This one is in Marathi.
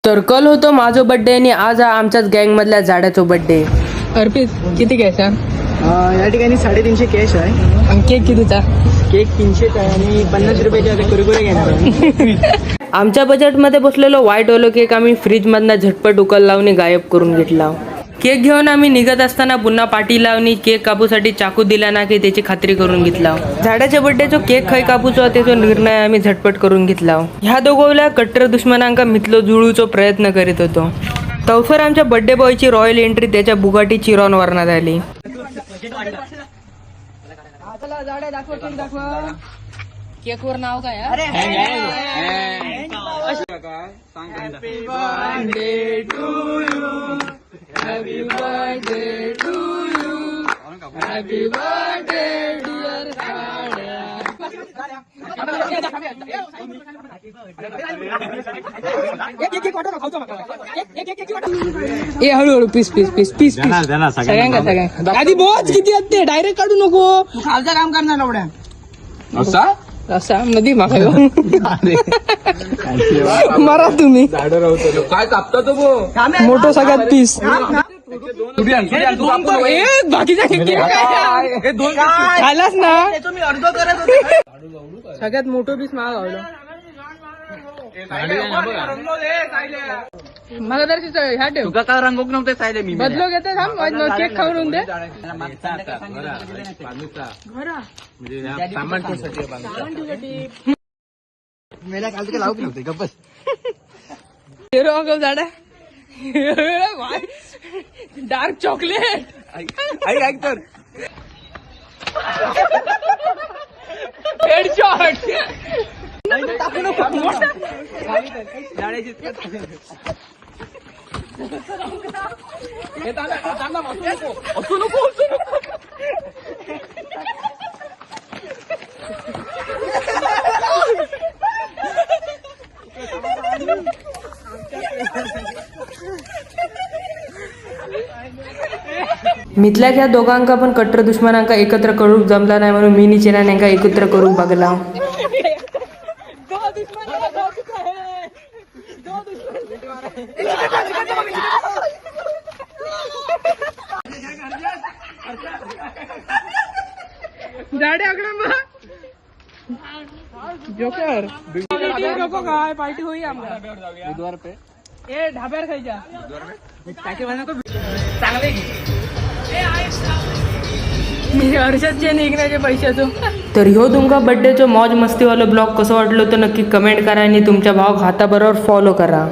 तर कल होतो माझा बर्थडे आणि आज आमच्याच गँग मधल्या झाडाचा बर्थडे. अर्पित किती कॅश या ठिकाणी 350 कॅश आहे आणि केक कितीचा? केक 300 आहे आणि 50 रुपयाचे कुरकुरे घेणार आहे. आमच्या बजेटमध्ये बसलेलो व्हाईट ओलो केक आम्ही फ्रीज मधनं झटपट उकल लावून गायब करून घेतला. केक घेऊन आम्ही निघत असताना पुन्हा पाठी लावणी केक कापूसाठी चाकू दिला ना की त्याची खात्री करून घेतला. झाडाच्या बर्थडेचो केक खय कापूचो त्याचा निर्णय आम्ही झटपट करून घेतला. ह्या दोघोला कट्टर दुश्मनांका मिथलो जुळूचो प्रयत्न करीत होतो. तवसर आमच्या बर्थडे बॉयची रॉयल एंट्री त्याच्या बुगाटी चिरॉन वरणात आली. केक वर नाव काय? Happy birthday to you. Happy birthday dear Sadia. ए हळूहळू पीस पीस पीस पीस सगळ्यांका आधी बोच किती असते डायरेक्ट काढू नको. तू खालचं काम करणार एवढ्या असा असा नदी मागा मारा तुम्ही काय कापता तो मोठं सगळ्यात पीस बाकीच्या खायलाच ना तुम्ही अर्ध करत होते. सगळ्यात मोठं पीस मला गावलं. मला तर ह्या ठेव तुका काय रंगोक नव्हते सायले मी बदलो घेते थांब केक खाऊन दे. मेला काल लावत नव्हते गप्पस झाडा डार्क चॉकलेट ऐक तर हेडशॉट मिथल्या ह्या दोघांका पण कट्टर दुश्मनांका एकत्र करूक जमला नाही म्हणून मी निचेनांका एकत्र करूक बघला. झाडे आकडे जोकर काय पार्टी होई आमच्या ए ढाब्यावर खायच्या चांगले मी हर्षदचे निघण्याचे पैशाचो. तर ह्यो तुमका बर्थडेचो मौज मस्तीवालो ब्लॉग कसं वाटलो तर नक्की कमेंट करा आणि तुमच्या भावाक हाताबरोबर फॉलो करा.